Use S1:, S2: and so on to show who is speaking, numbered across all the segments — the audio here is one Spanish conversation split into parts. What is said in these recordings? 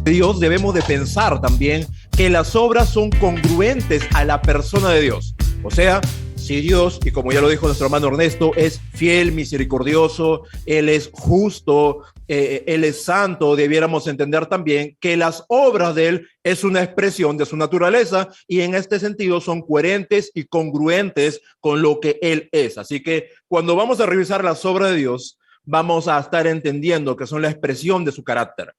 S1: Dios, debemos de pensar también que las obras son congruentes a la persona de Dios. O sea, si Dios, y como ya lo dijo nuestro hermano Ernesto, es fiel, misericordioso, Él es justo, Él es santo, debiéramos entender también que las obras de Él es una expresión de su naturaleza y en este sentido son coherentes y congruentes con lo que Él es. Así que cuando vamos a revisar las obras de Dios, vamos a estar entendiendo que son la expresión de su carácter.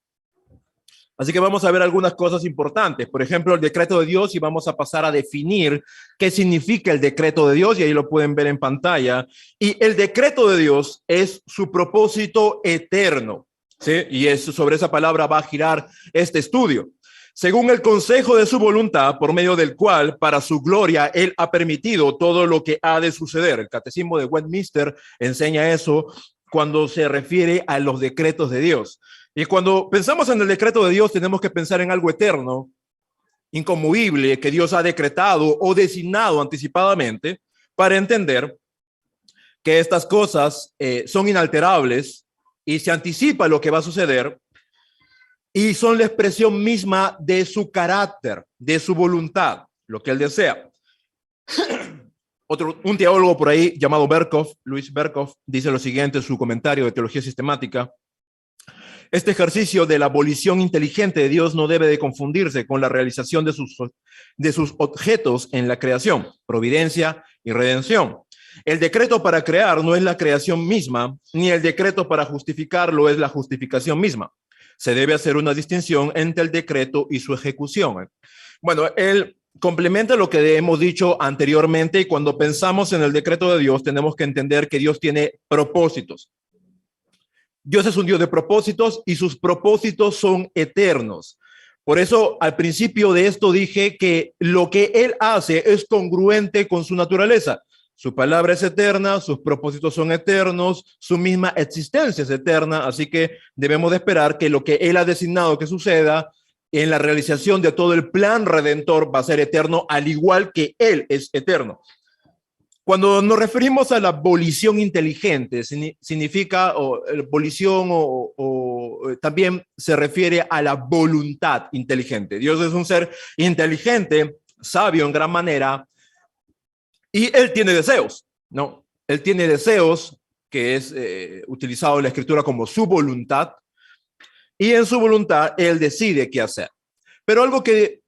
S1: Así que vamos a ver algunas cosas importantes. Por ejemplo, el decreto de Dios, y vamos a pasar a definir qué significa el decreto de Dios, y ahí lo pueden ver en pantalla. Y el decreto de Dios es su propósito eterno, ¿sí? Y sobre esa palabra va a girar este estudio. Según el consejo de su voluntad, por medio del cual, para su gloria, Él ha permitido todo lo que ha de suceder. El Catecismo de Westminster enseña eso cuando se refiere a los decretos de Dios. Y cuando pensamos en el decreto de Dios, tenemos que pensar en algo eterno, inconmovible, que Dios ha decretado o designado anticipadamente para entender que estas cosas son inalterables y se anticipa lo que va a suceder y son la expresión misma de su carácter, de su voluntad, lo que Él desea. Un teólogo por ahí llamado Berkhoff, Luis Berkhoff, dice lo siguiente en su comentario de Teología Sistemática: este ejercicio de la abolición inteligente de Dios no debe de confundirse con la realización de sus objetos en la creación, providencia y redención. El decreto para crear no es la creación misma, ni el decreto para justificarlo es la justificación misma. Se debe hacer una distinción entre el decreto y su ejecución. Bueno, él complementa lo que hemos dicho anteriormente, y cuando pensamos en el decreto de Dios, tenemos que entender que Dios tiene propósitos. Dios es un Dios de propósitos y sus propósitos son eternos. Por eso, al principio de esto dije que lo que Él hace es congruente con su naturaleza. Su palabra es eterna, sus propósitos son eternos, su misma existencia es eterna, así que debemos de esperar que lo que Él ha designado que suceda en la realización de todo el plan redentor va a ser eterno, al igual que Él es eterno. Cuando nos referimos a la abolición inteligente, significa, abolición también se refiere a la voluntad inteligente. Dios es un ser inteligente, sabio en gran manera, y Él tiene deseos, ¿no? Él tiene deseos, que es utilizado en la Escritura como su voluntad, y en su voluntad Él decide qué hacer. Pero algo que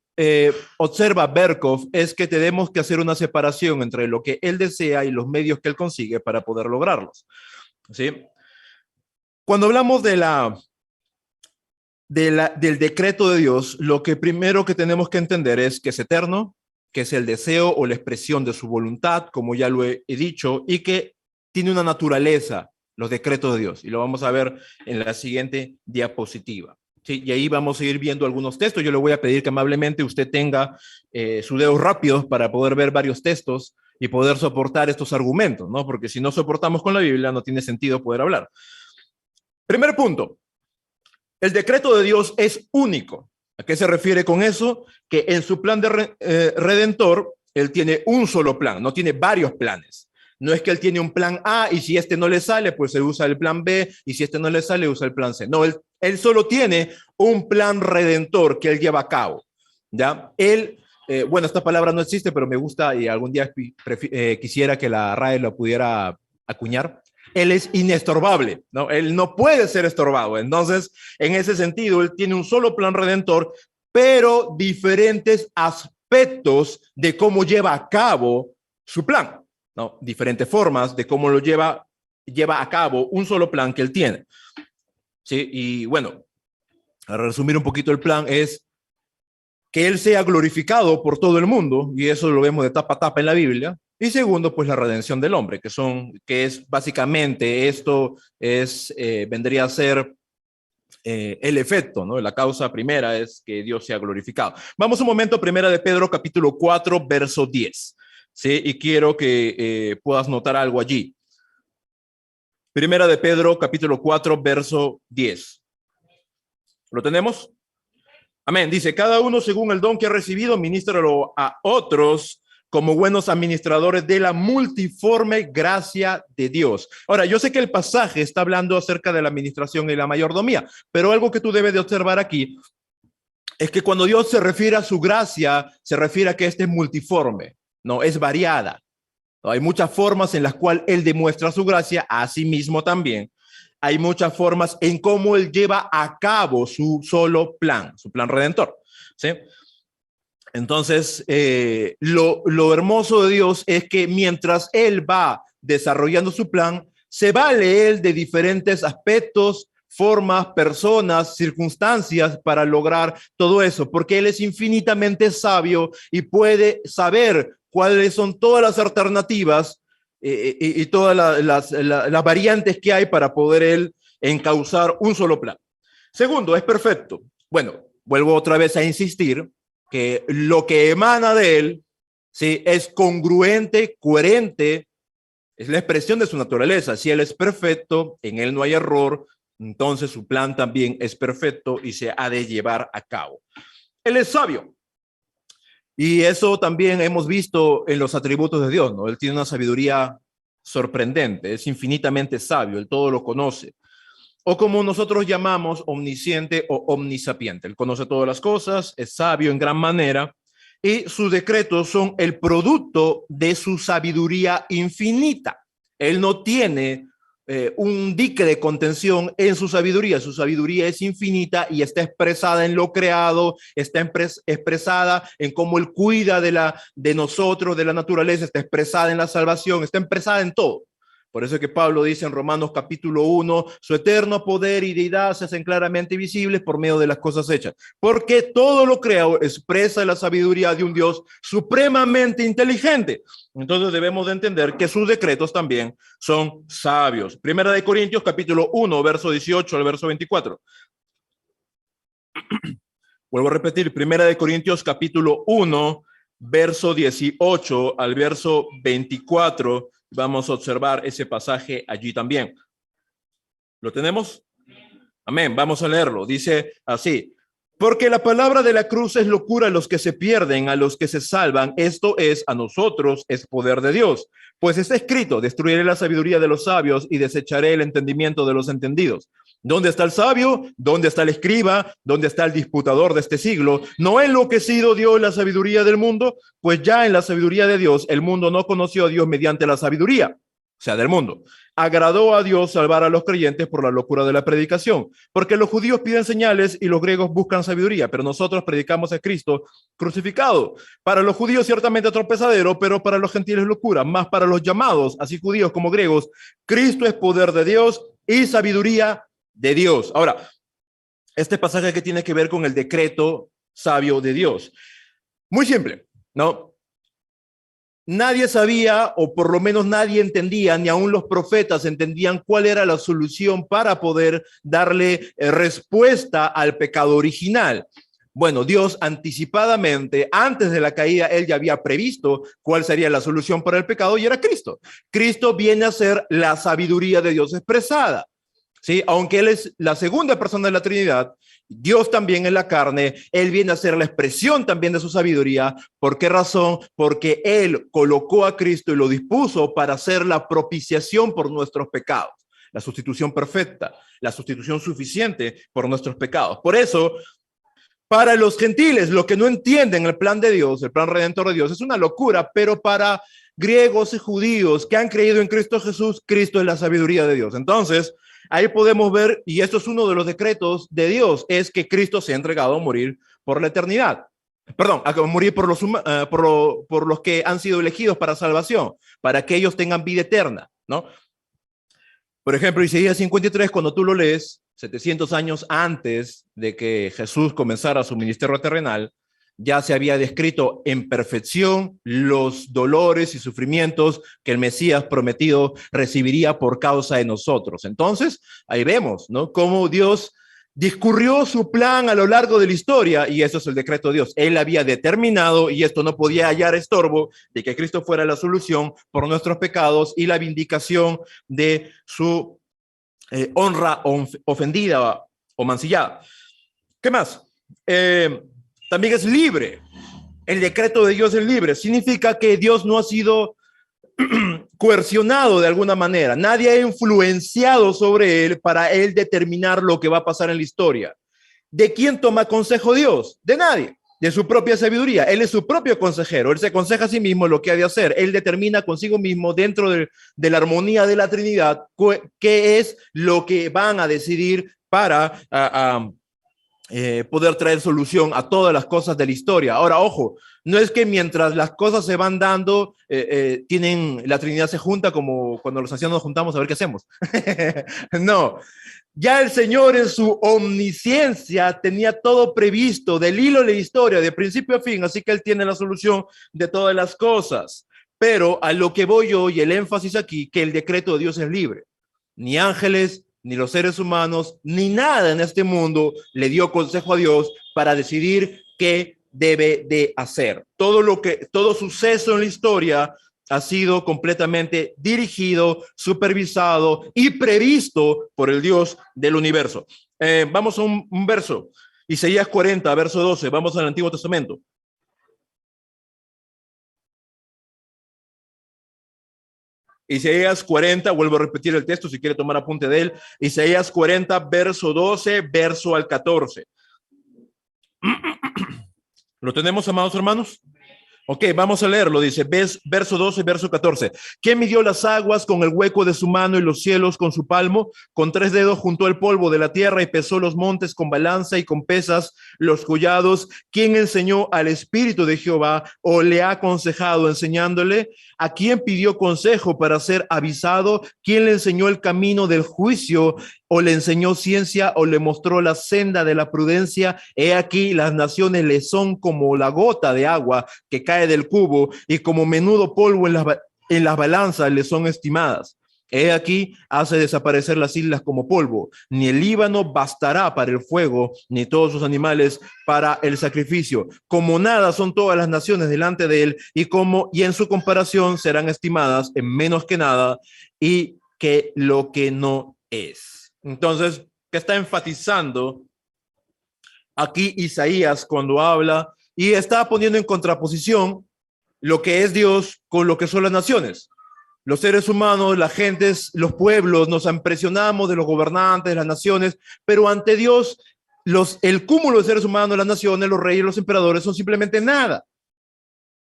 S1: observa Berkhoff es que tenemos que hacer una separación entre lo que Él desea y los medios que Él consigue para poder lograrlos, ¿sí? Cuando hablamos del decreto de Dios, lo que primero que tenemos que entender es que es eterno, que es el deseo o la expresión de su voluntad, como ya lo he dicho, y que tiene una naturaleza, los decretos de Dios, y lo vamos a ver en la siguiente diapositiva. Sí, y ahí vamos a ir viendo algunos textos. Yo le voy a pedir que amablemente usted tenga sus dedos rápidos para poder ver varios textos y poder soportar estos argumentos, ¿no? Porque si no soportamos con la Biblia, no tiene sentido poder hablar. Primer punto, el decreto de Dios es único. ¿A qué se refiere con eso? Que en su plan de redentor, Él tiene un solo plan, no tiene varios planes. No es que Él tiene un plan A y si este no le sale, pues se usa el plan B, y si este no le sale, usa el plan C. No, Él solo tiene un plan redentor que Él lleva a cabo, ¿ya? Bueno, esta palabra no existe, pero me gusta y algún día quisiera que la RAE lo pudiera acuñar. Él es inestorbable, ¿no? Él no puede ser estorbado. Entonces, en ese sentido, Él tiene un solo plan redentor, pero diferentes aspectos de cómo lleva a cabo su plan, ¿no? Diferentes formas de cómo lo lleva a cabo un solo plan que Él tiene. Sí, y bueno, a resumir un poquito el plan es que Él sea glorificado por todo el mundo, y eso lo vemos de tapa a tapa en la Biblia. Y segundo, pues la redención del hombre, que es básicamente esto vendría a ser el efecto, ¿no? La causa primera es que Dios sea glorificado. Vamos un momento, Primera de Pedro, capítulo 4, verso 10. ¿Sí? Y quiero que puedas notar algo allí. Primera de Pedro, capítulo 4, verso 10. ¿Lo tenemos? Amén. Dice, cada uno según el don que ha recibido, ministralo a otros como buenos administradores de la multiforme gracia de Dios. Ahora, yo sé que el pasaje está hablando acerca de la administración y la mayordomía, pero algo que tú debes de observar aquí es que cuando Dios se refiere a su gracia, se refiere a que este es multiforme, no es variada. ¿No? Hay muchas formas en las cuales Él demuestra su gracia, a sí mismo también. Hay muchas formas en cómo Él lleva a cabo su solo plan, su plan redentor. ¿Sí? Entonces, lo hermoso de Dios es que mientras Él va desarrollando su plan, se vale Él de diferentes aspectos, formas, personas, circunstancias para lograr todo eso, porque Él es infinitamente sabio y puede saber cuáles son todas las alternativas y todas las variantes que hay para poder Él encauzar un solo plan. Segundo, es perfecto. Bueno, vuelvo otra vez a insistir que lo que emana de él, ¿sí? Es congruente, coherente, es la expresión de su naturaleza. Si él es perfecto, en él no hay error, entonces su plan también es perfecto y se ha de llevar a cabo. Él es sabio. Y eso también hemos visto en los atributos de Dios, ¿no? Él tiene una sabiduría sorprendente, es infinitamente sabio, él todo lo conoce. O como nosotros llamamos omnisciente o omnisapiente. Él conoce todas las cosas, es sabio en gran manera y sus decretos son el producto de su sabiduría infinita. Él no tiene un dique de contención en su sabiduría es infinita y está expresada en lo creado, está expresada en cómo Él cuida de nosotros, de la naturaleza, está expresada en la salvación, está expresada en todo. Por eso es que Pablo dice en Romanos capítulo 1, su eterno poder y deidad se hacen claramente visibles por medio de las cosas hechas. Porque todo lo creado expresa la sabiduría de un Dios supremamente inteligente. Entonces debemos de entender que sus decretos también son sabios. Primera de Corintios capítulo 1, verso 18 al verso 24. Vuelvo a repetir, Primera de Corintios capítulo 1, verso 18 al verso 24. Vamos a observar ese pasaje allí también. ¿Lo tenemos? Amén. Vamos a leerlo. Dice así: porque la palabra de la cruz es locura a los que se pierden, a los que se salvan. Esto es, a nosotros es poder de Dios. Pues está escrito: destruiré la sabiduría de los sabios y desecharé el entendimiento de los entendidos. ¿Dónde está el sabio? ¿Dónde está el escriba? ¿Dónde está el disputador de este siglo? ¿No ha enloquecido Dios la sabiduría del mundo? Pues ya en la sabiduría de Dios, el mundo no conoció a Dios mediante la sabiduría, o sea, del mundo. Agradó a Dios salvar a los creyentes por la locura de la predicación, porque los judíos piden señales y los griegos buscan sabiduría, pero nosotros predicamos a Cristo crucificado. Para los judíos ciertamente tropezadero, pero para los gentiles locura, más para los llamados, así judíos como griegos, Cristo es poder de Dios y sabiduría de Dios. Ahora, este pasaje que tiene que ver con el decreto sabio de Dios. Muy simple, ¿no? Nadie sabía, o por lo menos nadie entendía, ni aún los profetas entendían cuál era la solución para poder darle respuesta al pecado original. Bueno, Dios anticipadamente, antes de la caída, Él ya había previsto cuál sería la solución para el pecado y era Cristo. Cristo viene a ser la sabiduría de Dios expresada. ¿Sí? Aunque Él es la segunda persona de la Trinidad, Dios también en la carne, Él viene a ser la expresión también de su sabiduría. ¿Por qué razón? Porque Él colocó a Cristo y lo dispuso para hacer la propiciación por nuestros pecados, la sustitución perfecta, la sustitución suficiente por nuestros pecados. Por eso, para los gentiles, los que no entienden el plan de Dios, el plan redentor de Dios, es una locura, pero para griegos y judíos que han creído en Cristo Jesús, Cristo es la sabiduría de Dios. Entonces, ahí podemos ver, y esto es uno de los decretos de Dios, es que Cristo se ha entregado a morir por la eternidad. Perdón, a morir por por los que han sido elegidos para salvación, para que ellos tengan vida eterna, ¿no? Por ejemplo, Isaías 53, cuando tú lo lees, 700 años antes de que Jesús comenzara su ministerio terrenal, ya se había descrito en perfección los dolores y sufrimientos que el Mesías prometido recibiría por causa de nosotros. Entonces, ahí vemos, ¿no? Cómo Dios discurrió su plan a lo largo de la historia, y eso es el decreto de Dios. Él había determinado, y esto no podía hallar estorbo, de que Cristo fuera la solución por nuestros pecados y la vindicación de su honra ofendida o mancillada. ¿Qué más? También es libre. El decreto de Dios es libre. Significa que Dios no ha sido coercionado de alguna manera. Nadie ha influenciado sobre él para él determinar lo que va a pasar en la historia. ¿De quién toma consejo Dios? De nadie. De su propia sabiduría. Él es su propio consejero. Él se aconseja a sí mismo lo que ha de hacer. Él determina consigo mismo dentro de la armonía de la Trinidad qué es lo que van a decidir para poder traer solución a todas las cosas de la historia. Ahora, ojo, no es que mientras las cosas se van dando, la Trinidad se junta como cuando los ancianos nos juntamos a ver qué hacemos. No, ya el Señor en su omnisciencia tenía todo previsto del hilo de la historia, de principio a fin, así que Él tiene la solución de todas las cosas. Pero a lo que voy yo y el énfasis aquí, que el decreto de Dios es libre. Ni ángeles, ni los seres humanos, ni nada en este mundo le dio consejo a Dios para decidir qué debe de hacer. Todo suceso en la historia ha sido completamente dirigido, supervisado y previsto por el Dios del universo. Vamos a un verso, Isaías 40, verso 12, vamos al Antiguo Testamento. Isaías 40, vuelvo a repetir el texto si quiere tomar apunte de él. Isaías 40, verso 12, verso al 14. ¿Lo tenemos, amados hermanos? Ok, vamos a leerlo, dice, verso 12, verso 14. ¿Quién midió las aguas con el hueco de su mano y los cielos con su palmo? Con 3 dedos juntó el polvo de la tierra y pesó los montes con balanza y con pesas los collados. ¿Quién enseñó al Espíritu de Jehová o le ha aconsejado enseñándole? ¿A quién pidió consejo para ser avisado? ¿Quién le enseñó el camino del juicio o le enseñó ciencia o le mostró la senda de la prudencia? He aquí, las naciones le son como la gota de agua que cae del cubo y como menudo polvo en las balanzas le son estimadas. He aquí, hace desaparecer las islas como polvo. Ni el Líbano bastará para el fuego, ni todos sus animales para el sacrificio. Como nada son todas las naciones delante de él, y en su comparación serán estimadas en menos que nada, y que lo que no es. Entonces, ¿qué está enfatizando aquí Isaías cuando habla? Y está poniendo en contraposición lo que es Dios con lo que son las naciones. Los seres humanos, las gentes, los pueblos, nos impresionamos de los gobernantes, de las naciones, pero ante Dios, el cúmulo de seres humanos, las naciones, los reyes, los emperadores son simplemente nada.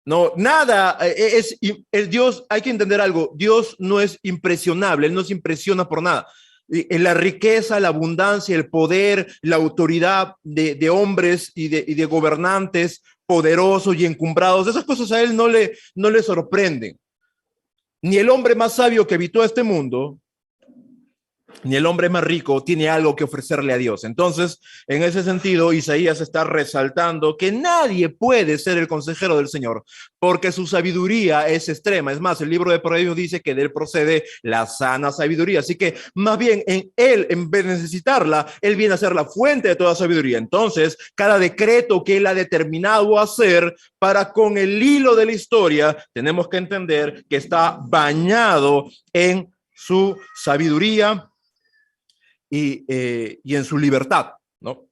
S1: No, nada, el Dios, hay que entender algo, Dios no es impresionable, Él no se impresiona por nada. La riqueza, la abundancia, el poder, la autoridad de hombres y de gobernantes poderosos y encumbrados, esas cosas a Él no le sorprenden. Ni el hombre más sabio que habitó este mundo, ni el hombre más rico tiene algo que ofrecerle a Dios. Entonces, en ese sentido, Isaías está resaltando que nadie puede ser el consejero del Señor, porque su sabiduría es extrema. Es más, el libro de Proverbios dice que de él procede la sana sabiduría. Así que, más bien, en él, en vez de necesitarla, él viene a ser la fuente de toda sabiduría. Entonces, cada decreto que él ha determinado hacer para con el hilo de la historia, tenemos que entender que está bañado en su sabiduría y en su libertad, ¿no?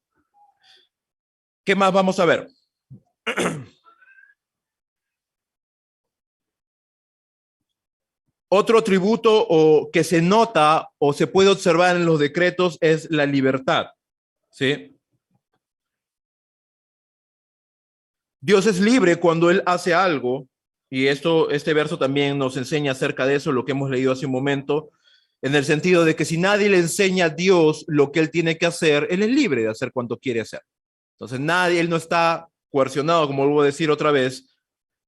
S1: ¿Qué más vamos a ver? Otro atributo que se nota o se puede observar en los decretos es la libertad, ¿sí? Dios es libre cuando Él hace algo, y este verso también nos enseña acerca de eso, lo que hemos leído hace un momento, en el sentido de que si nadie le enseña a Dios lo que Él tiene que hacer, Él es libre de hacer cuanto quiere hacer. Entonces Él no está coercionado, como vuelvo a decir otra vez,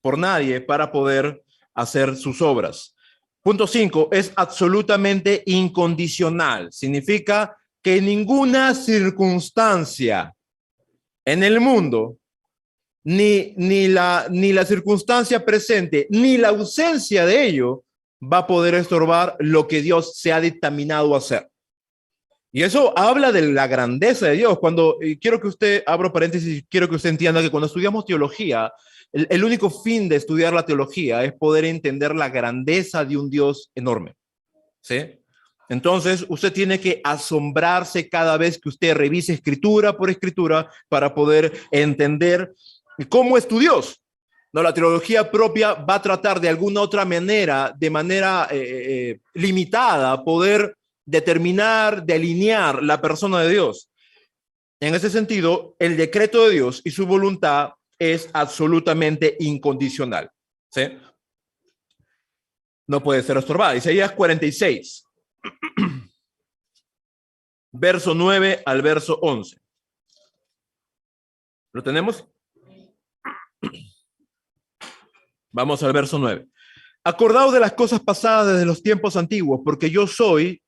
S1: por nadie para poder hacer sus obras. Punto 5, es absolutamente incondicional. Significa que ninguna circunstancia en el mundo, ni la circunstancia presente, ni la ausencia de ello, va a poder estorbar lo que Dios se ha dictaminado hacer. Y eso habla de la grandeza de Dios. Quiero que usted, abro paréntesis, quiero que usted entienda que cuando estudiamos teología, el único fin de estudiar la teología es poder entender la grandeza de un Dios enorme. ¿Sí? Entonces, usted tiene que asombrarse cada vez que usted revise escritura por escritura para poder entender ¿Y cómo es tu Dios? No, la teología propia va a tratar de alguna otra manera, de manera limitada, poder determinar, delinear la persona de Dios. En ese sentido, el decreto de Dios y su voluntad es absolutamente incondicional. ¿Sí? No puede ser estorbada. Isaías 46, verso 9 al verso 11. ¿Lo tenemos? Vamos al verso 9. Acordaos de las cosas pasadas desde los tiempos antiguos, porque yo soy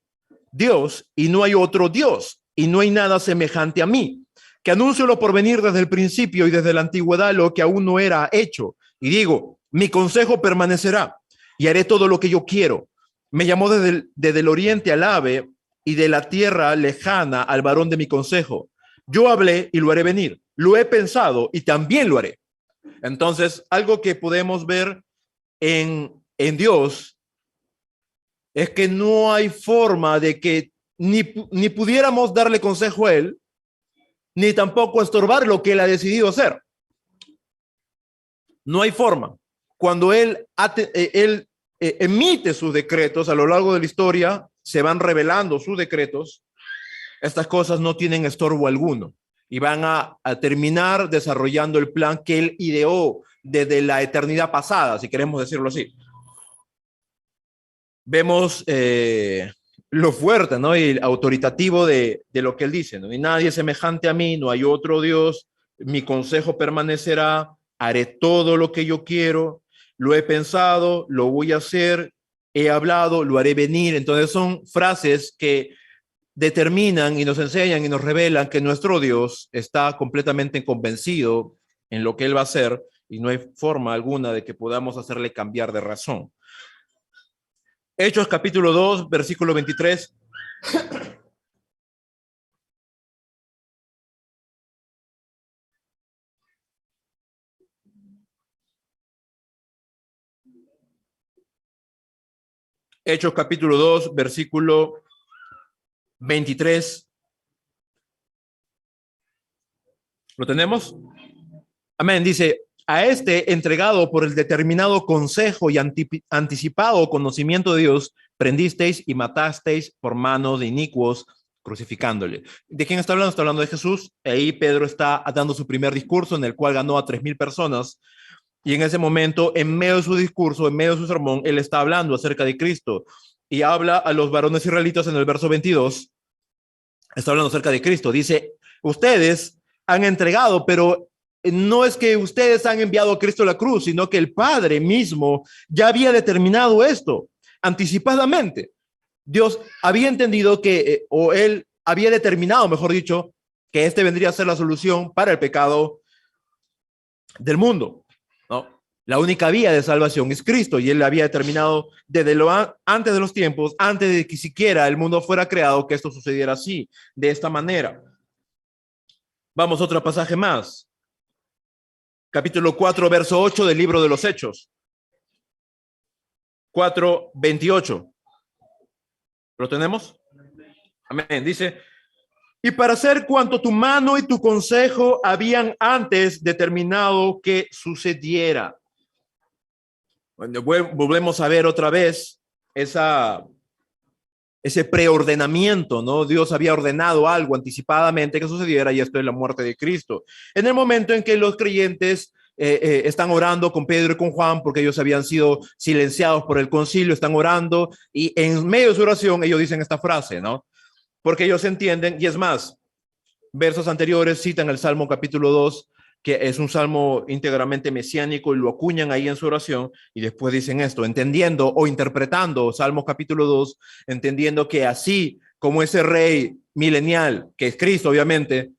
S1: Dios y no hay otro Dios, y no hay nada semejante a mí, que anuncio lo por venir desde el principio y desde la antigüedad lo que aún no era hecho. Y digo, mi consejo permanecerá y haré todo lo que yo quiero. Me llamó desde el oriente al ave y de la tierra lejana al varón de mi consejo. Yo hablé y lo haré venir. Lo he pensado y también lo haré. Entonces, algo que podemos ver en Dios es que no hay forma de que ni pudiéramos darle consejo a él, ni tampoco estorbar lo que él ha decidido hacer. No hay forma. Cuando él emite sus decretos a lo largo de la historia, se van revelando sus decretos, estas cosas no tienen estorbo alguno y van a terminar desarrollando el plan que él ideó desde la eternidad pasada, si queremos decirlo así. Vemos lo fuerte, ¿no? Y el autoritativo de lo que él dice, ¿no? Y nadie semejante a mí, no hay otro Dios, mi consejo permanecerá, haré todo lo que yo quiero, lo he pensado, lo voy a hacer, he hablado, lo haré venir. Entonces son frases que determinan y nos enseñan y nos revelan que nuestro Dios está completamente convencido en lo que él va a hacer y no hay forma alguna de que podamos hacerle cambiar de razón. Hechos capítulo 2, versículo 23. Hechos capítulo 2, versículo 23. ¿Lo tenemos? Amén. Dice, a este entregado por el determinado consejo y anticipado conocimiento de Dios, prendisteis y matasteis por manos de inicuos, crucificándole. ¿De quién está hablando? Está hablando de Jesús. Ahí Pedro está dando su primer discurso en el cual ganó a 3,000 personas. Y en ese momento, en medio de su discurso, en medio de su sermón, él está hablando acerca de Cristo y habla a los varones israelitas en el verso 22. Está hablando acerca de Cristo. Dice, ustedes han entregado, pero no es que ustedes han enviado a Cristo a la cruz, sino que el Padre mismo ya había determinado esto anticipadamente. Dios había entendido que, o él había determinado, mejor dicho, que este vendría a ser la solución para el pecado del mundo, ¿no? La única vía de salvación es Cristo y él había determinado desde antes de los tiempos, antes de que siquiera el mundo fuera creado, que esto sucediera así, de esta manera. Vamos a otro pasaje más. Capítulo 4, verso 8 del libro de los Hechos. 4, 28. ¿Lo tenemos? Amén. Dice, y para hacer cuanto tu mano y tu consejo habían antes determinado que sucediera. Bueno, volvemos a ver otra vez ese preordenamiento, ¿no? Dios había ordenado algo anticipadamente que sucediera y esto es la muerte de Cristo. En el momento en que los creyentes están orando con Pedro y con Juan porque ellos habían sido silenciados por el concilio, están orando y en medio de su oración ellos dicen esta frase, ¿no? Porque ellos entienden, y es más, versos anteriores citan el Salmo capítulo 2, que es un salmo íntegramente mesiánico y lo acuñan ahí en su oración y después dicen esto, entendiendo o interpretando Salmo capítulo 2, entendiendo que así como ese rey milenial, que es Cristo obviamente,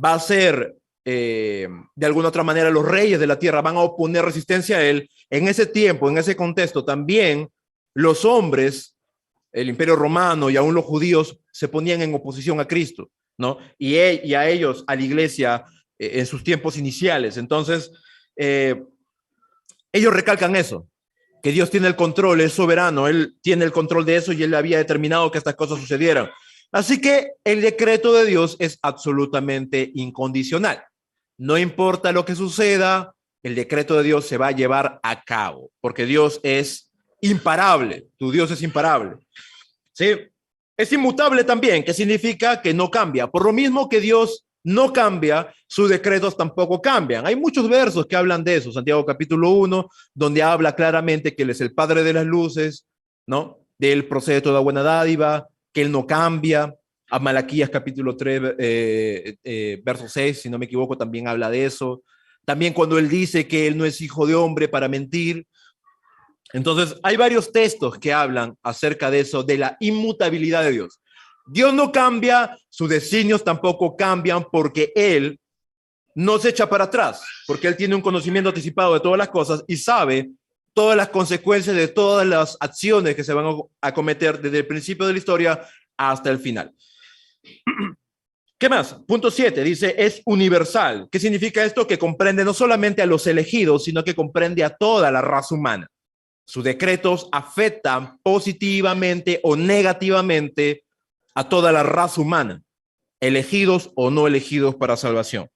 S1: va a ser de alguna otra manera los reyes de la tierra van a oponer resistencia a él, en ese tiempo, en ese contexto también los hombres, el imperio romano y aún los judíos se ponían en oposición a Cristo, ¿no? Y a ellos, a la iglesia, en sus tiempos iniciales. Entonces, ellos recalcan eso, que Dios tiene el control, es soberano, Él tiene el control de eso y Él había determinado que estas cosas sucedieran. Así que el decreto de Dios es absolutamente incondicional. No importa lo que suceda, el decreto de Dios se va a llevar a cabo, porque Dios es imparable, tu Dios es imparable. ¿Sí? Es inmutable también, que significa que no cambia. Por lo mismo que Dios no cambia, sus decretos tampoco cambian. Hay muchos versos que hablan de eso. Santiago capítulo 1, donde habla claramente que Él es el Padre de las luces, ¿no? De Él procede toda buena dádiva, que Él no cambia. A Malaquías capítulo 3, verso 6, si no me equivoco, también habla de eso. También cuando Él dice que Él no es hijo de hombre para mentir. Entonces, hay varios textos que hablan acerca de eso, de la inmutabilidad de Dios. Dios no cambia, sus designios tampoco cambian porque Él no se echa para atrás, porque Él tiene un conocimiento anticipado de todas las cosas y sabe todas las consecuencias de todas las acciones que se van a cometer desde el principio de la historia hasta el final. ¿Qué más? Punto 7 dice, es universal. ¿Qué significa esto? Que comprende no solamente a los elegidos, sino que comprende a toda la raza humana. Sus decretos afectan positivamente o negativamente a toda la raza humana, elegidos o no elegidos para salvación.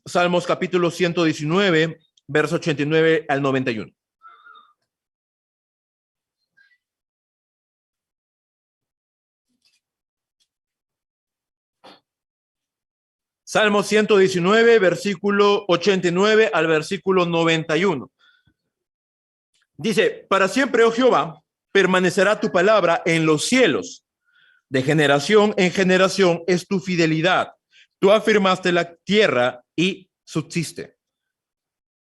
S1: Salmos capítulo 119, verso 89 al 91. Salmo 119, versículo 89 al versículo 91. Dice, para siempre, oh Jehová, permanecerá tu palabra en los cielos. De generación en generación es tu fidelidad. Tú afirmaste la tierra y subsiste.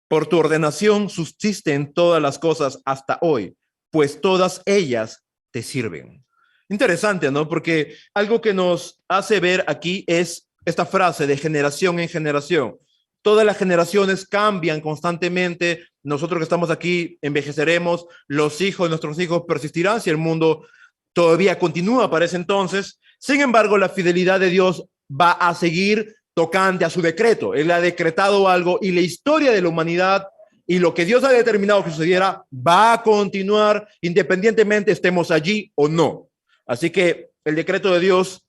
S1: Por tu ordenación subsisten todas las cosas hasta hoy, pues todas ellas te sirven. Interesante, ¿no? Porque algo que nos hace ver aquí es esta frase de generación en generación. Todas las generaciones cambian constantemente. Nosotros que estamos aquí envejeceremos, los hijos de nuestros hijos persistirán si el mundo todavía continúa para ese entonces. Sin embargo, la fidelidad de Dios va a seguir tocante a su decreto. Él ha decretado algo y la historia de la humanidad y lo que Dios ha determinado que sucediera va a continuar independientemente estemos allí o no. Así que el decreto de Dios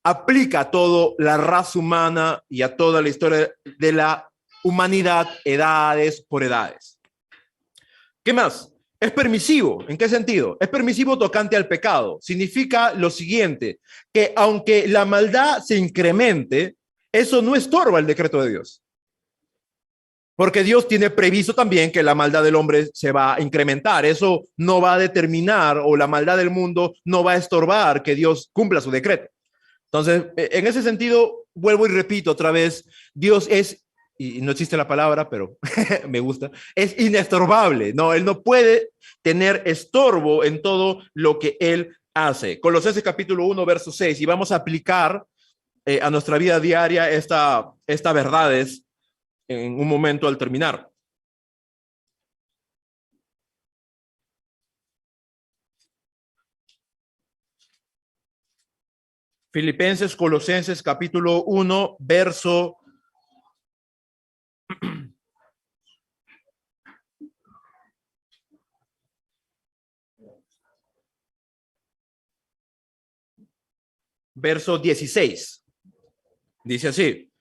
S1: aplica a toda la raza humana y a toda la historia de la humanidad, edades por edades. ¿Qué más? Es permisivo. ¿En qué sentido? Es permisivo tocante al pecado. Significa lo siguiente, que aunque la maldad se incremente, eso no estorba el decreto de Dios. Porque Dios tiene previsto también que la maldad del hombre se va a incrementar. Eso no va a determinar, o la maldad del mundo no va a estorbar que Dios cumpla su decreto. Entonces, en ese sentido, vuelvo y repito otra vez, Dios es, y no existe la palabra, pero me gusta, es inestorbable. No, Él no puede tener estorbo en todo lo que Él hace. Colosenses capítulo 1, verso 6, y vamos a aplicar a nuestra vida diaria esta verdades en un momento al terminar. Filipenses, Colosenses, capítulo 1, verso verso 16. Dice así,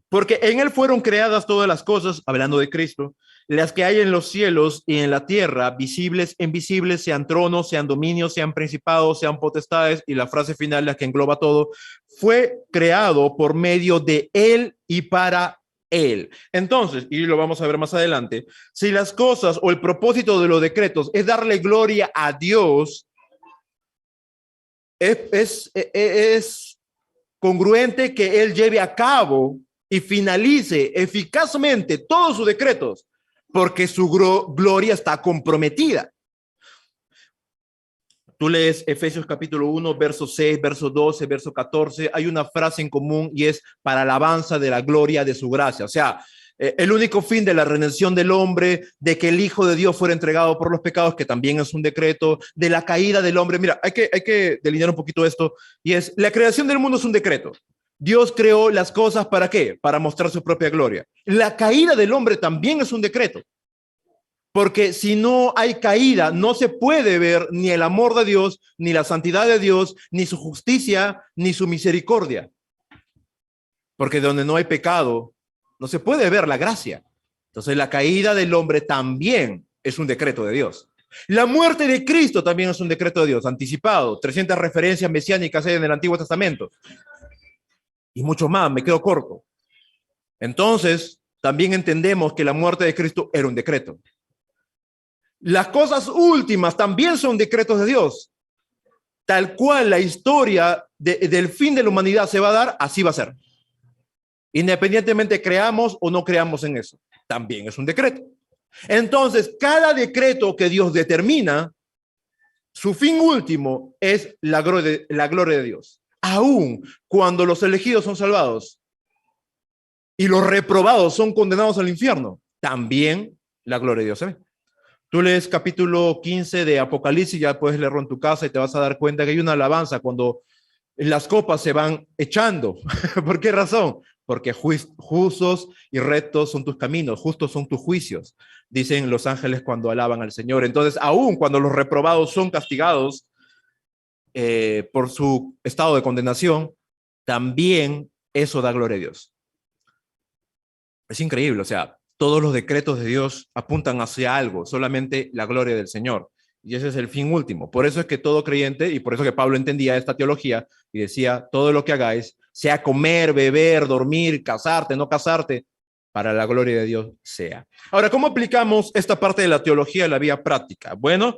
S1: porque en él fueron creadas todas las cosas, hablando de Cristo, las que hay en los cielos y en la tierra, visibles e invisibles, sean tronos, sean dominios, sean principados, sean potestades, y la frase final, la que engloba todo, fue creado por medio de él y para él. Entonces, y lo vamos a ver más adelante, si las cosas o el propósito de los decretos es darle gloria a Dios, es congruente que él lleve a cabo y finalice eficazmente todos sus decretos, porque su gloria está comprometida. Tú lees Efesios capítulo 1, verso 6, verso 12, verso 14, hay una frase en común y es para alabanza de la gloria de su gracia. O sea, el único fin de la redención del hombre, de que el Hijo de Dios fuera entregado por los pecados, que también es un decreto, de la caída del hombre. Mira, hay que delinear un poquito esto, y es, la creación del mundo es un decreto. Dios creó las cosas ¿para qué? Para mostrar su propia gloria. La caída del hombre también es un decreto. Porque si no hay caída, no se puede ver ni el amor de Dios, ni la santidad de Dios, ni su justicia, ni su misericordia. porque donde no hay pecado, no se puede ver la gracia. Entonces la caída del hombre también es un decreto de Dios. La muerte de Cristo también es un decreto de Dios, anticipado. 300 referencias mesiánicas hay en el Antiguo Testamento. Y mucho más, me quedo corto. Entonces, también entendemos que la muerte de Cristo era un decreto. Las cosas últimas también son decretos de Dios. Tal cual la historia del fin de la humanidad se va a dar, así va a ser. Independientemente creamos o no creamos en eso. También es un decreto. Entonces, cada decreto que Dios determina, su fin último es la gloria de Dios. Aún cuando los elegidos son salvados y los reprobados son condenados al infierno, también la gloria de Dios se ve. Tú lees capítulo 15 de Apocalipsis, ya puedes leerlo en tu casa y te vas a dar cuenta que hay una alabanza cuando las copas se van echando. ¿Por qué razón? Porque justos y rectos son tus caminos, justos son tus juicios, dicen los ángeles cuando alaban al Señor. Entonces, aún cuando los reprobados son castigados por su estado de condenación, también eso da gloria a Dios. Es increíble, o sea, todos los decretos de Dios apuntan hacia algo, solamente la gloria del Señor. Y ese es el fin último. Por eso es que todo creyente, y por eso que Pablo entendía esta teología y decía, todo lo que hagáis, sea comer, beber, dormir, casarte, no casarte, para la gloria de Dios sea. Ahora, ¿cómo aplicamos esta parte de la teología a la vida práctica? Bueno,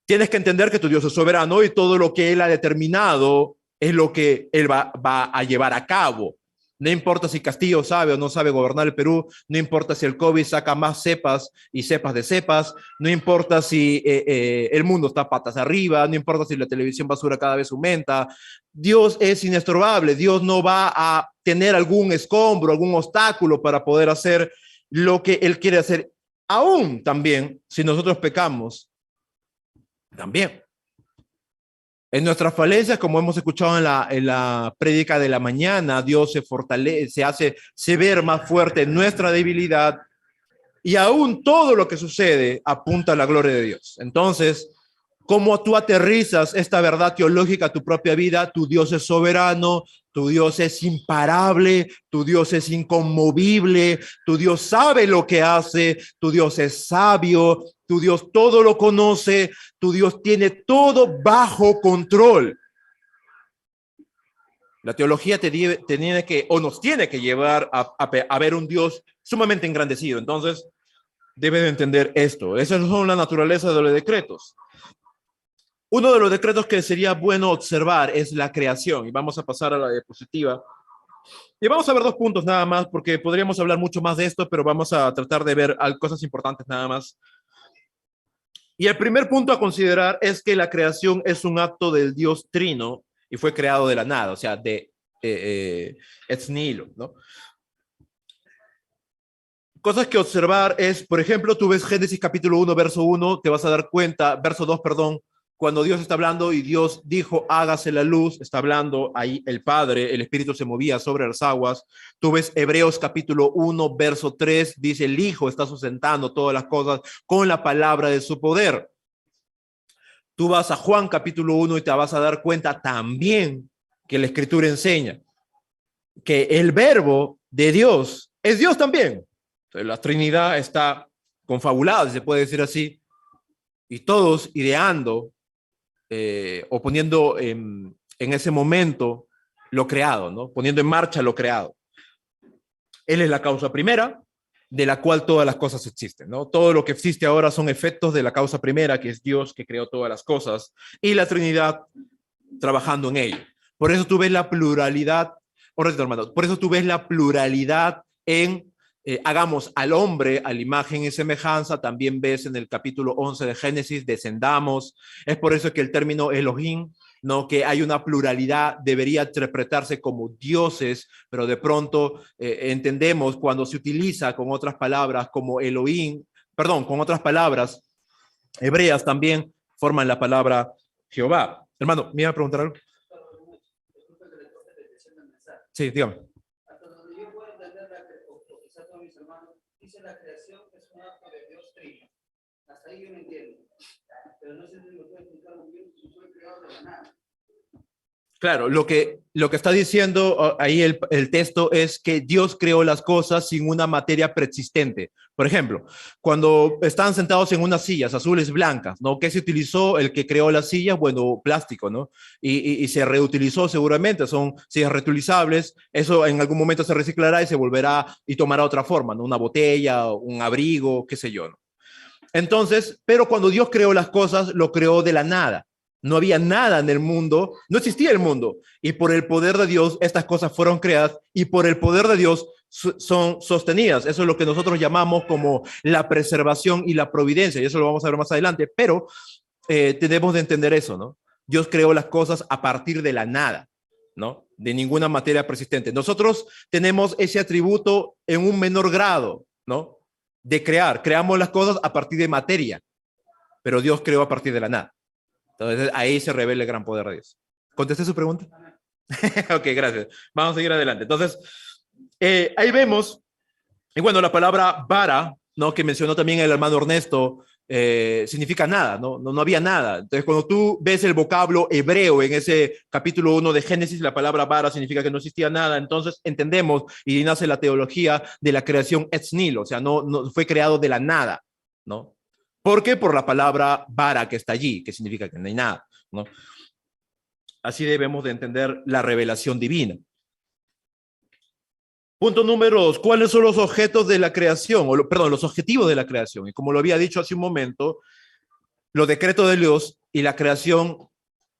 S1: tienes que entender que tu Dios es soberano y todo lo que Él ha determinado es lo que Él va a llevar a cabo. No importa si Castillo sabe o no sabe gobernar el Perú, no importa si el COVID saca más cepas y cepas de cepas, no importa si el mundo está patas arriba, no importa si la televisión basura cada vez aumenta. Dios es inestorbable, Dios no va a tener algún escombro, algún obstáculo para poder hacer lo que Él quiere hacer. Aún también, si nosotros pecamos, también. En nuestras falencias, como hemos escuchado en la prédica de la mañana, Dios se fortalece, se hace ver más fuerte en nuestra debilidad y aún todo lo que sucede apunta a la gloria de Dios. Entonces, ¿cómo tú aterrizas esta verdad teológica a tu propia vida? Tu Dios es soberano, tu Dios es imparable, tu Dios es inconmovible, tu Dios sabe lo que hace, tu Dios es sabio, tu Dios todo lo conoce, tu Dios tiene todo bajo control. La teología te tiene que, o nos tiene que llevar a ver un Dios sumamente engrandecido. Entonces, debe de entender esto. Esas son la naturaleza de los decretos. Uno de los decretos que sería bueno observar es la creación. Y vamos a pasar a la diapositiva. Y vamos a ver dos puntos nada más, porque podríamos hablar mucho más de esto, pero vamos a tratar de ver cosas importantes nada más. Y el primer punto a considerar es que la creación es un acto del Dios Trino y fue creado de la nada, o sea, de ex nihilo, ¿no? Cosas que observar es, por ejemplo, tú ves Génesis capítulo 1, verso 1, te vas a dar cuenta, verso 2, perdón, cuando Dios está hablando y Dios dijo, hágase la luz, está hablando ahí el Padre, el Espíritu se movía sobre las aguas. Tú ves Hebreos capítulo 1, verso 3, dice, el Hijo está sustentando todas las cosas con la palabra de su poder. Tú vas a Juan capítulo 1 y te vas a dar cuenta también que la Escritura enseña que el verbo de Dios es Dios también. La Trinidad está confabulada, si se puede decir así, y todos ideando o poniendo en ese momento lo creado, ¿no? Poniendo en marcha lo creado. Él es la causa primera, de la cual todas las cosas existen, ¿no? Todo lo que existe ahora son efectos de la causa primera, que es Dios que creó todas las cosas, y la Trinidad trabajando en ello. Por eso tú ves la pluralidad, hermano, por eso tú ves la pluralidad en hagamos al hombre a la imagen y semejanza. También ves en el capítulo 11 de Génesis, descendamos. Es por eso que el término Elohim, no, que hay una pluralidad, debería interpretarse como dioses, pero de pronto entendemos cuando se utiliza con otras palabras como Elohim, perdón, con otras palabras hebreas también forman la palabra Jehová. Hermano, ¿me iba a preguntar algo? Sí, dígame. Hasta donde yo puedo entender, o quizás todos mis hermanos, dice la creación es un acto de Dios trino. Hasta ahí yo me entiendo. Pero no sé si me puede explicar muy bien si fue creado de la nada. Claro, lo que está diciendo ahí el texto es que Dios creó las cosas sin una materia preexistente. Por ejemplo, cuando estaban sentados en unas sillas azules blancas, ¿no? ¿Qué se utilizó el que creó las sillas? Bueno, plástico, ¿no? Y se reutilizó seguramente, son sillas reutilizables, eso en algún momento se reciclará y se volverá y tomará otra forma, ¿no? Una botella, un abrigo, qué sé yo, ¿no? Entonces, pero cuando Dios creó las cosas, lo creó de la nada. No había nada en el mundo, no existía el mundo. Y por el poder de Dios, estas cosas fueron creadas y por el poder de Dios son sostenidas. Eso es lo que nosotros llamamos como la preservación y la providencia. Y eso lo vamos a ver más adelante. Pero tenemos de entender eso, ¿no? Dios creó las cosas a partir de la nada, ¿no? De ninguna materia persistente. Nosotros tenemos ese atributo en un menor grado, ¿no? De crear. Creamos las cosas a partir de materia, pero Dios creó a partir de la nada. Entonces ahí se revela el gran poder de Dios. ¿Contesté su pregunta? Ok, gracias. Vamos a seguir adelante. Entonces, ahí vemos, y bueno, la palabra vara, ¿no? Que mencionó también el hermano Ernesto, significa nada, ¿no? No había nada. Entonces, cuando tú ves el vocablo hebreo en ese capítulo 1 de Génesis, la palabra vara significa que no existía nada. Entonces, entendemos y nace la teología de la creación ex nihilo, o sea, no fue creado de la nada, ¿no? ¿Por qué? Por la palabra vara que está allí, que significa que no hay nada, ¿no? Así debemos de entender la revelación divina. Punto número 2. ¿Cuáles son los objetos de la creación? Perdón, los objetivos de la creación. Y como lo había dicho hace un momento, los decretos de Dios y la creación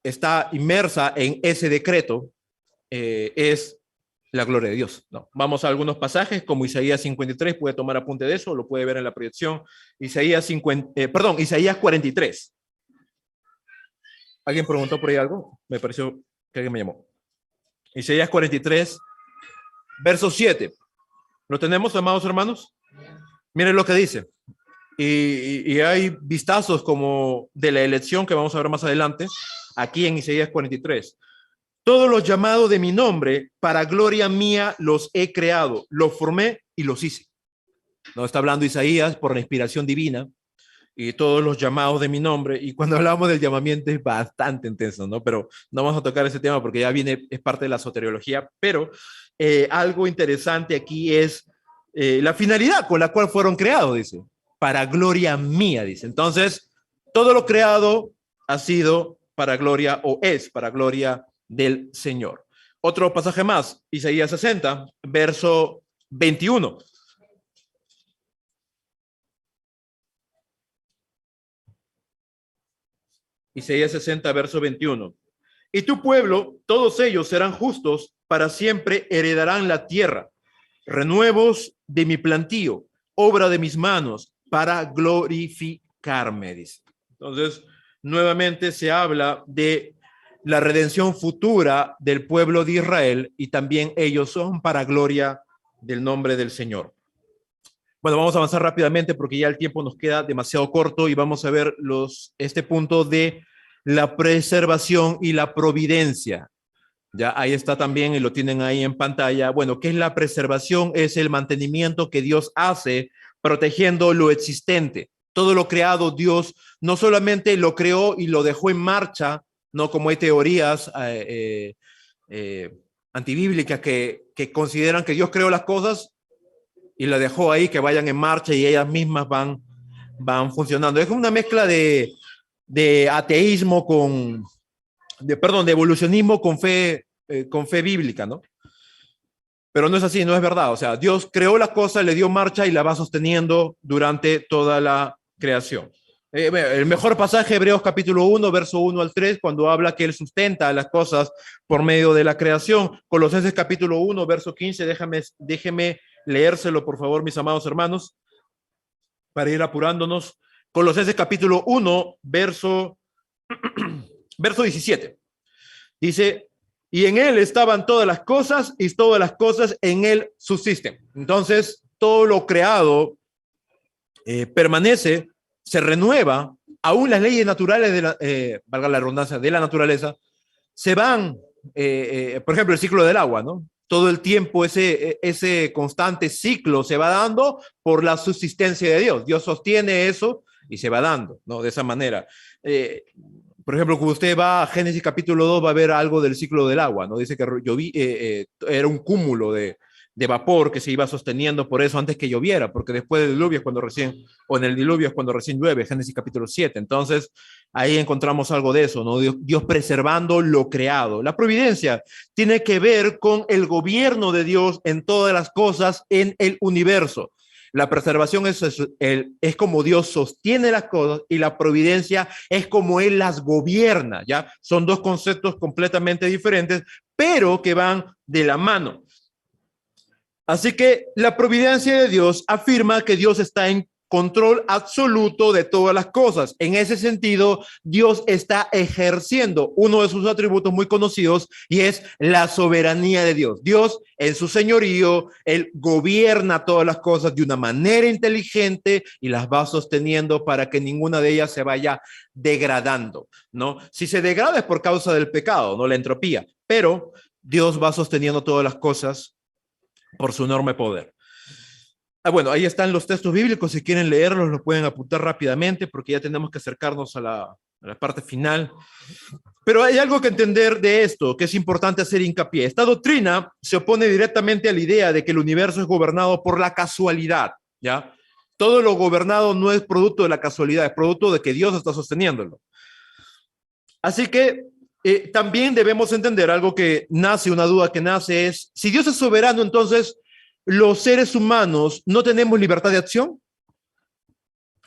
S1: está inmersa en ese decreto, es la gloria de Dios. ¿No? Vamos a algunos pasajes, como Isaías 53, puede tomar apunte de eso, lo puede ver en la proyección. Isaías 43. ¿Alguien preguntó por ahí algo? Me pareció que alguien me llamó. Isaías 43, verso 7. ¿Lo tenemos, amados hermanos? Miren lo que dice. Y hay vistazos como de la elección que vamos a ver más adelante, aquí en Isaías 43. Todos los llamados de mi nombre, para gloria mía los he creado, los formé y los hice. No está hablando Isaías por la inspiración divina y todos los llamados de mi nombre. Y cuando hablamos del llamamiento es bastante intenso, ¿no? Pero no vamos a tocar ese tema porque ya viene, es parte de la soteriología. Pero algo interesante aquí es la finalidad con la cual fueron creados, dice. Para gloria mía, dice. Entonces, todo lo creado ha sido para gloria o es para gloria del Señor. Otro pasaje más, Isaías 60, verso 21. Isaías 60, verso 21. Y tu pueblo, todos ellos serán justos, para siempre heredarán la tierra. Renuevos de mi plantío, obra de mis manos, para glorificarme, dice. Entonces, nuevamente se habla de la redención futura del pueblo de Israel y también ellos son para gloria del nombre del Señor. Bueno, vamos a avanzar rápidamente porque ya el tiempo nos queda demasiado corto y vamos a ver este punto de la preservación y la providencia. Ya ahí está también y lo tienen ahí en pantalla. Bueno, ¿qué es la preservación? Es el mantenimiento que Dios hace protegiendo lo existente. Todo lo creado, Dios no solamente lo creó y lo dejó en marcha, no como hay teorías antibíblicas que consideran que Dios creó las cosas y la dejó ahí, que vayan en marcha y ellas mismas van funcionando. Es una mezcla de ateísmo de evolucionismo con fe bíblica, ¿no? Pero no es así, no es verdad. O sea, Dios creó las cosas, le dio marcha y la va sosteniendo durante toda la creación. El mejor pasaje, Hebreos capítulo 1, verso 1 al 3, cuando habla que Él sustenta las cosas por medio de la creación. Colosenses capítulo 1, verso 15, déjeme leérselo, por favor, mis amados hermanos, para ir apurándonos. Colosenses capítulo 1, verso 17. Dice, y en Él estaban todas las cosas y todas las cosas en Él subsisten. Entonces, todo lo creado permanece, se renueva, aún las leyes naturales valga la redundancia, de la naturaleza, se van, por ejemplo, el ciclo del agua, ¿no? Todo el tiempo ese constante ciclo se va dando por la subsistencia de Dios. Dios sostiene eso y se va dando, ¿no? De esa manera. Por ejemplo, cuando usted va a Génesis capítulo 2, va a ver algo del ciclo del agua, ¿no? Dice que era un cúmulo de vapor que se iba sosteniendo por eso antes que lloviera, porque después del diluvio es cuando recién, o en el diluvio es cuando recién llueve, Génesis capítulo 7. Entonces, ahí encontramos algo de eso, ¿no? Dios preservando lo creado. La providencia tiene que ver con el gobierno de Dios en todas las cosas en el universo. La preservación es como Dios sostiene las cosas y la providencia es como Él las gobierna, ¿ya? Son dos conceptos completamente diferentes, pero que van de la mano. Así que la providencia de Dios afirma que Dios está en control absoluto de todas las cosas. En ese sentido, Dios está ejerciendo uno de sus atributos muy conocidos y es la soberanía de Dios. Dios, en su señorío, Él gobierna todas las cosas de una manera inteligente y las va sosteniendo para que ninguna de ellas se vaya degradando, ¿no? Si se degrada es por causa del pecado, no la entropía, pero Dios va sosteniendo todas las cosas por su enorme poder. Bueno, ahí están los textos bíblicos, si quieren leerlos los pueden apuntar rápidamente porque ya tenemos que acercarnos a la parte final. Pero hay algo que entender de esto, que es importante hacer hincapié. Esta doctrina se opone directamente a la idea de que el universo es gobernado por la casualidad, ¿ya? Todo lo gobernado no es producto de la casualidad, es producto de que Dios está sosteniéndolo. Así que también debemos entender algo que nace, una duda que nace es, si Dios es soberano, entonces los seres humanos no tenemos libertad de acción.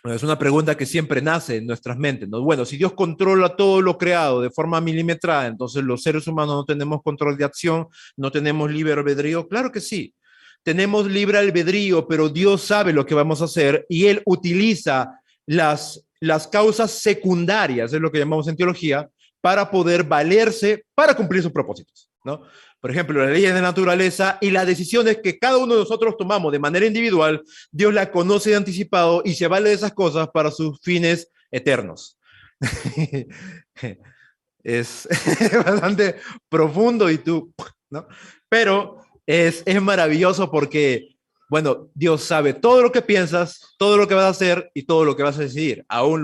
S1: Es una pregunta que siempre nace en nuestras mentes, ¿no? Bueno, si Dios controla todo lo creado de forma milimetrada, entonces los seres humanos no tenemos control de acción, no tenemos libre albedrío. Claro que sí, tenemos libre albedrío, pero Dios sabe lo que vamos a hacer y Él utiliza las causas secundarias, es lo que llamamos en teología, para poder valerse para cumplir sus propósitos, ¿no? Por ejemplo, las leyes de naturaleza y las decisiones que cada uno de nosotros tomamos de manera individual, Dios la conoce de anticipado y se vale de esas cosas para sus fines eternos. Es bastante profundo y tú, ¿no? Pero es maravilloso porque, bueno, Dios sabe todo lo que piensas, todo lo que vas a hacer y todo lo que vas a decidir, aún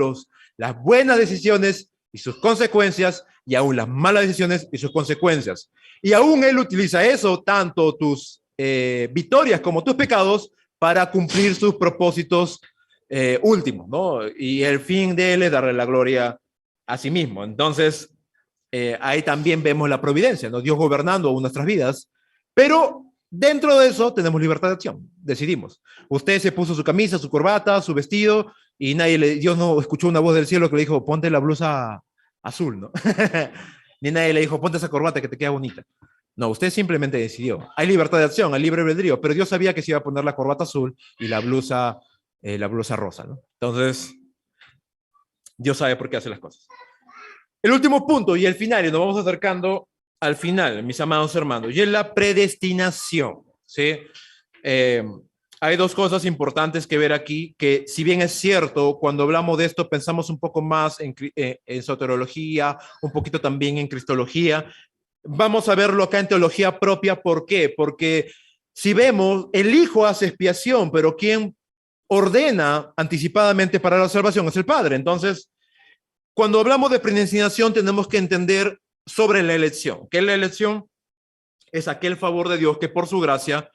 S1: las buenas decisiones y sus consecuencias y aún las malas decisiones y sus consecuencias. Y aún Él utiliza eso, tanto tus victorias como tus pecados, para cumplir sus propósitos últimos, ¿no? Y el fin de Él es darle la gloria a sí mismo. Entonces, ahí también vemos la providencia, ¿no? Dios gobernando nuestras vidas, pero dentro de eso tenemos libertad de acción, decidimos. Usted se puso su camisa, su corbata, su vestido, y Dios no escuchó una voz del cielo que le dijo, ponte la blusa azul, ¿no? Ni nadie le dijo, ponte esa corbata que te queda bonita. No, usted simplemente decidió. Hay libertad de acción, hay libre albedrío, pero Dios sabía que se iba a poner la corbata azul y la blusa rosa, ¿no? Entonces, Dios sabe por qué hace las cosas. El último punto y el final, y nos vamos acercando al final, mis amados hermanos, y es la predestinación, ¿sí? Hay dos cosas importantes que ver aquí, que si bien es cierto, cuando hablamos de esto pensamos un poco más en soteriología, un poquito también en cristología. Vamos a verlo acá en teología propia. ¿Por qué? Porque si vemos, el Hijo hace expiación, pero quien ordena anticipadamente para la salvación es el Padre. Entonces, cuando hablamos de predestinación tenemos que entender sobre la elección, que la elección es aquel favor de Dios que por su gracia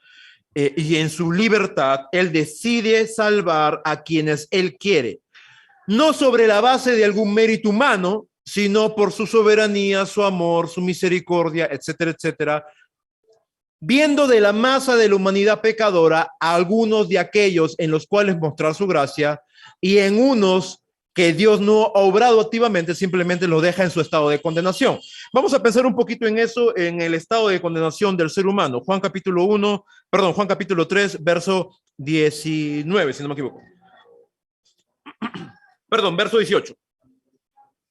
S1: y en su libertad, Él decide salvar a quienes Él quiere. No sobre la base de algún mérito humano, sino por su soberanía, su amor, su misericordia, etcétera, etcétera. Viendo de la masa de la humanidad pecadora a algunos de aquellos en los cuales mostrar su gracia y en unos que Dios no ha obrado activamente, simplemente lo deja en su estado de condenación. Vamos a pensar un poquito en eso, en el estado de condenación del ser humano. Juan capítulo 3, verso 19, si no me equivoco. Perdón, verso 18.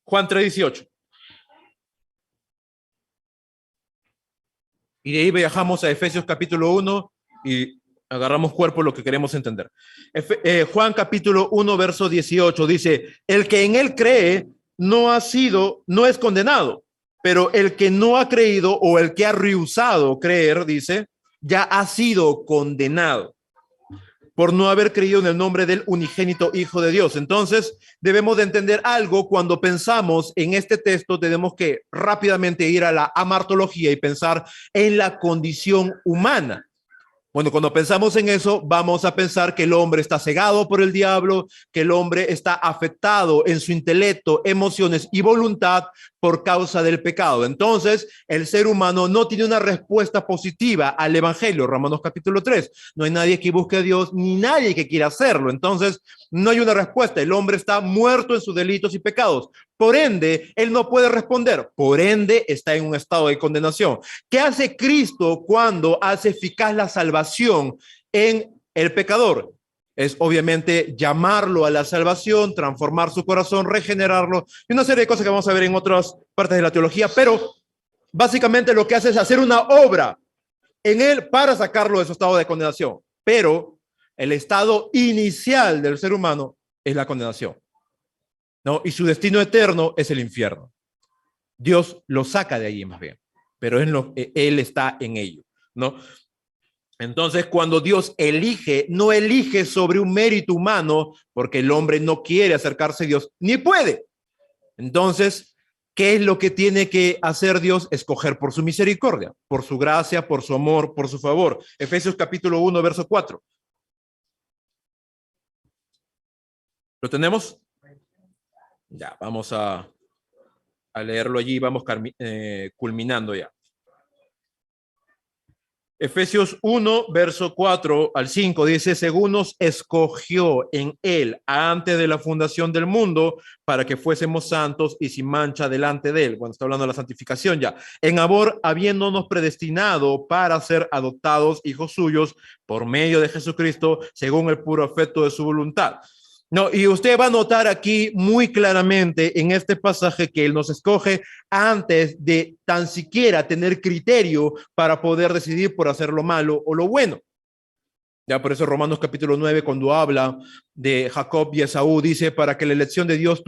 S1: Juan 3, 18. Y de ahí viajamos a Efesios capítulo 1 y agarramos cuerpo lo que queremos entender. Juan capítulo 1, verso 18 dice, el que en él cree no es condenado, pero el que no ha creído o el que ha rehusado creer, dice, ya ha sido condenado. por no haber creído en el nombre del unigénito Hijo de Dios. Entonces, debemos de entender algo. Cuando pensamos en este texto, tenemos que rápidamente ir a la amartología y pensar en la condición humana. Bueno, cuando pensamos en eso, vamos a pensar que el hombre está cegado por el diablo, que el hombre está afectado en su intelecto, emociones y voluntad por causa del pecado. Entonces, el ser humano no tiene una respuesta positiva al evangelio. Romanos capítulo 3. No hay nadie que busque a Dios, ni nadie que quiera hacerlo. Entonces, no hay una respuesta. El hombre está muerto en sus delitos y pecados. Por ende, él no puede responder. Por ende, está en un estado de condenación. ¿Qué hace Cristo cuando hace eficaz la salvación en el pecador? Es obviamente llamarlo a la salvación, transformar su corazón, regenerarlo y una serie de cosas que vamos a ver en otras partes de la teología, pero básicamente lo que hace es hacer una obra en él para sacarlo de su estado de condenación. Pero el estado inicial del ser humano es la condenación, ¿no? Y su destino eterno es el infierno. Dios lo saca de allí más bien, pero él está en ello, ¿no? Entonces, cuando Dios elige, no elige sobre un mérito humano, porque el hombre no quiere acercarse a Dios, ni puede. Entonces, ¿qué es lo que tiene que hacer Dios? Escoger por su misericordia, por su gracia, por su amor, por su favor. Efesios capítulo 1, verso 4. ¿Lo tenemos? Ya, vamos a leerlo allí, vamos culminando ya. Efesios 1, verso 4 al 5 dice, según nos escogió en él antes de la fundación del mundo para que fuésemos santos y sin mancha delante de él. Bueno, está hablando de la santificación ya. En amor, habiéndonos predestinado para ser adoptados hijos suyos por medio de Jesucristo, según el puro afecto de su voluntad. No, y usted va a notar aquí muy claramente en este pasaje que él nos escoge antes de tan siquiera tener criterio para poder decidir por hacer lo malo o lo bueno. Ya por eso Romanos capítulo 9, cuando habla de Jacob y Esaú, dice, para que la elección de Dios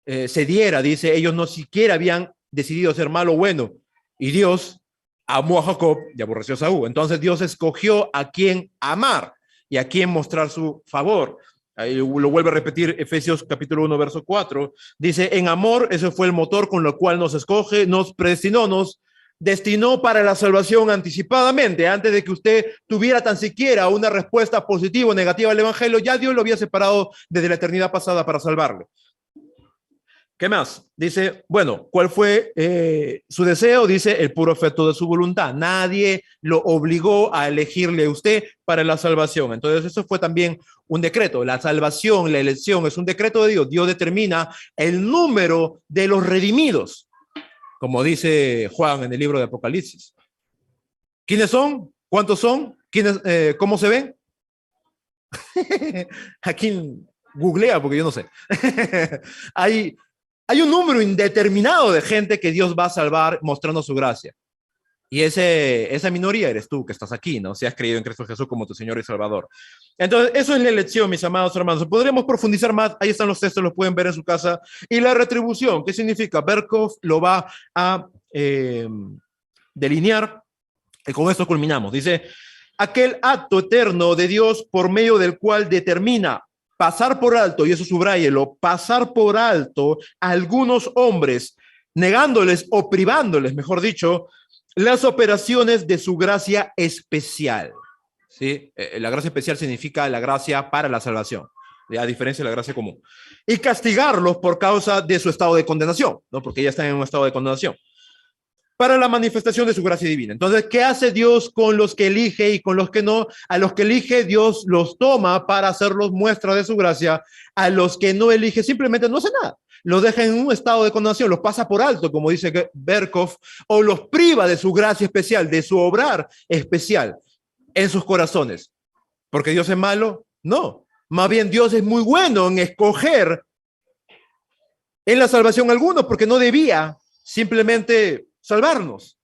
S1: se diera, dice, ellos no siquiera habían decidido ser malo o bueno. Y Dios amó a Jacob y aborreció a Esaú. Entonces Dios escogió a quien amar y a quien mostrar su favor. Ahí lo vuelve a repetir Efesios capítulo 1, verso 4. Dice, en amor, ese fue el motor con lo cual nos escoge, nos predestinó, nos destinó para la salvación anticipadamente. Antes de que usted tuviera tan siquiera una respuesta positiva o negativa al evangelio, ya Dios lo había separado desde la eternidad pasada para salvarlo. ¿Qué más? Dice, bueno, ¿cuál fue su deseo? Dice, el puro afecto de su voluntad. Nadie lo obligó a elegirle a usted para la salvación. Entonces, eso fue también un decreto. La salvación, la elección, es un decreto de Dios. Dios determina el número de los redimidos, como dice Juan en el libro de Apocalipsis. ¿Quiénes son? ¿Cuántos son? ¿Quiénes, cómo se ven? Aquí googlea, porque yo no sé. Hay un número indeterminado de gente que Dios va a salvar mostrando su gracia. Y esa minoría eres tú que estás aquí, ¿no? Si has creído en Cristo Jesús como tu Señor y Salvador. Entonces, eso es la elección, mis amados hermanos. Podremos profundizar más. Ahí están los textos, los pueden ver en su casa. Y la retribución, ¿qué significa? Berkov lo va a delinear. Y con esto culminamos. Dice, aquel acto eterno de Dios por medio del cual determina pasar por alto, y eso subráyelo, pasar por alto a algunos hombres, negándoles o privándoles, mejor dicho, las operaciones de su gracia especial. ¿Sí? La gracia especial significa la gracia para la salvación, a diferencia de la gracia común. Y castigarlos por causa de su estado de condenación, ¿no? Porque ya están en un estado de condenación, para la manifestación de su gracia divina. Entonces, ¿qué hace Dios con los que elige y con los que no? A los que elige, Dios los toma para hacerlos muestra de su gracia. A los que no elige, simplemente no hace nada. Los deja en un estado de condenación, los pasa por alto, como dice Berkov, o los priva de su gracia especial, de su obrar especial en sus corazones. ¿Porque Dios es malo? No. Más bien, Dios es muy bueno en escoger en la salvación a algunos, porque no debía simplemente salvarnos.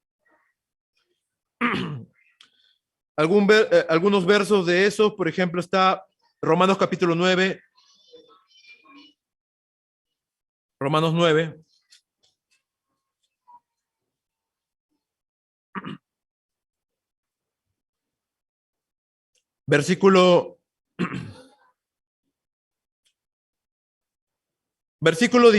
S1: Algunos versos de esos, por ejemplo, está Romanos capítulo 9. Romanos 9. Versículo, versículo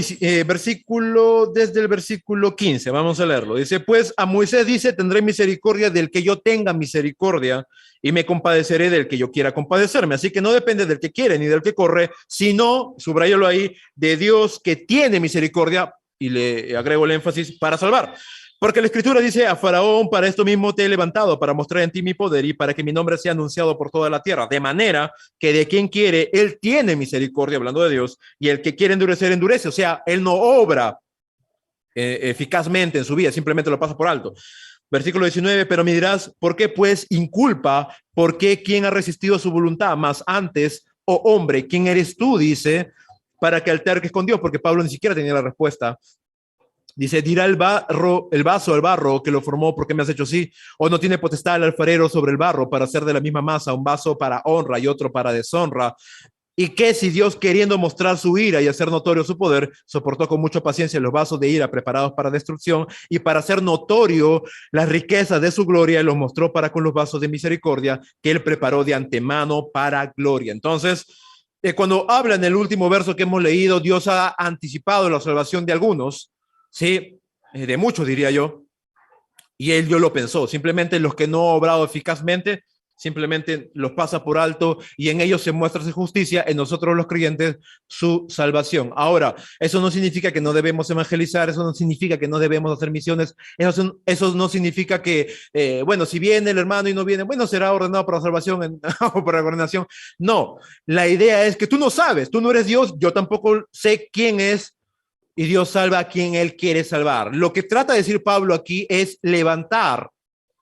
S1: desde el versículo 15, vamos a leerlo. Dice, pues a Moisés dice, tendré misericordia del que yo tenga misericordia y me compadeceré del que yo quiera compadecerme. Así que no depende del que quiere ni del que corre, sino, subrayalo ahí, de Dios que tiene misericordia, y le agrego el énfasis, para salvar. Porque la escritura dice, a Faraón, para esto mismo te he levantado, para mostrar en ti mi poder y para que mi nombre sea anunciado por toda la tierra. De manera que de quien quiere, él tiene misericordia, hablando de Dios, y el que quiere endurecer, endurece. O sea, él no obra eficazmente en su vida, simplemente lo pasa por alto. Versículo 19, pero me dirás, ¿por qué pues inculpa? ¿Por qué quién ha resistido a su voluntad? Más antes, oh hombre, ¿quién eres tú? Dice, para que alterques con Dios, porque Pablo ni siquiera tenía la respuesta. Dice, dirá el vaso al barro que lo formó, ¿por qué me has hecho así? O no tiene potestad el alfarero sobre el barro para hacer de la misma masa un vaso para honra y otro para deshonra. Y que si Dios, queriendo mostrar su ira y hacer notorio su poder, soportó con mucha paciencia los vasos de ira preparados para destrucción y para hacer notorio las riquezas de su gloria, y los mostró para con los vasos de misericordia que él preparó de antemano para gloria. Entonces, cuando habla en el último verso que hemos leído, Dios ha anticipado la salvación de algunos, sí, de muchos diría yo, y él yo lo pensó. Simplemente los que no han obrado eficazmente, simplemente los pasa por alto y en ellos se muestra su justicia, en nosotros los creyentes su salvación. Ahora, eso no significa que no debemos evangelizar, eso no significa que no debemos hacer misiones, eso no significa que, bueno, si viene el hermano y no viene, bueno, será ordenado para salvación o para ordenación. No, la idea es que tú no sabes, tú no eres Dios, yo tampoco sé quién es, y Dios salva a quien Él quiere salvar. Lo que trata de decir Pablo aquí es levantar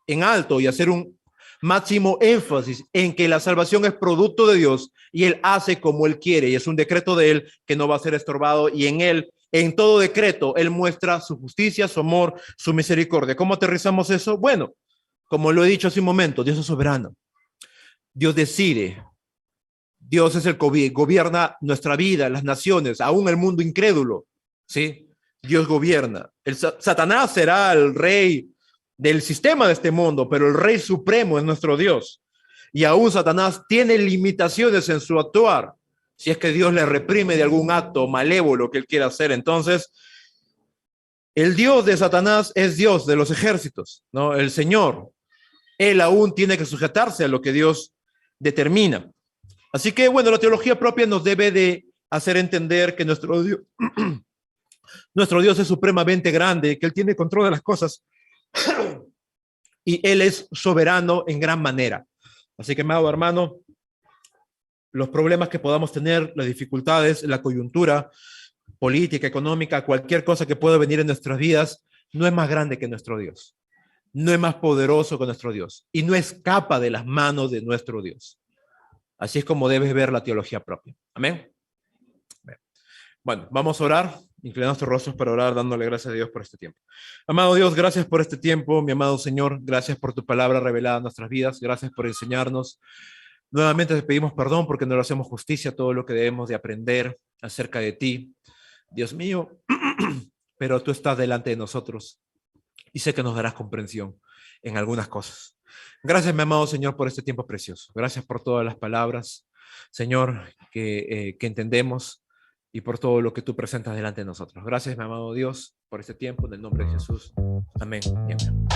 S1: en alto y hacer un máximo énfasis en que la salvación es producto de Dios y Él hace como Él quiere, y es un decreto de Él que no va a ser estorbado, y en Él, en todo decreto, Él muestra su justicia, su amor, su misericordia. ¿Cómo aterrizamos eso? Bueno, como lo he dicho hace un momento, Dios es soberano. Dios decide. Dios es el que gobierna nuestra vida, las naciones, aún el mundo incrédulo. ¿Sí? Dios gobierna. Satanás será el rey del sistema de este mundo, pero el rey supremo es nuestro Dios. Y aún Satanás tiene limitaciones en su actuar, si es que Dios le reprime de algún acto malévolo que él quiera hacer. Entonces, el Dios de Satanás es Dios de los ejércitos, ¿no? El Señor. Él aún tiene que sujetarse a lo que Dios determina. Así que, bueno, la teología propia nos debe de hacer entender que nuestro Dios, nuestro Dios es supremamente grande, que Él tiene control de las cosas y Él es soberano en gran manera. Así que, amado hermano, los problemas que podamos tener, las dificultades, la coyuntura política, económica, cualquier cosa que pueda venir en nuestras vidas, no es más grande que nuestro Dios, no es más poderoso que nuestro Dios y no escapa de las manos de nuestro Dios. Así es como debes ver la teología propia. Amén. Bueno, vamos a orar, inclinar nuestros rostros para orar, dándole gracias a Dios por este tiempo. Amado Dios, gracias por este tiempo, mi amado Señor, gracias por tu palabra revelada en nuestras vidas, gracias por enseñarnos. Nuevamente te pedimos perdón porque no le hacemos justicia a todo lo que debemos de aprender acerca de ti, Dios mío, pero tú estás delante de nosotros y sé que nos darás comprensión en algunas cosas. Gracias, mi amado Señor, por este tiempo precioso. Gracias por todas las palabras, Señor, que entendemos, y por todo lo que tú presentas delante de nosotros. Gracias, mi amado Dios, por este tiempo, en el nombre de Jesús. Amén y amén.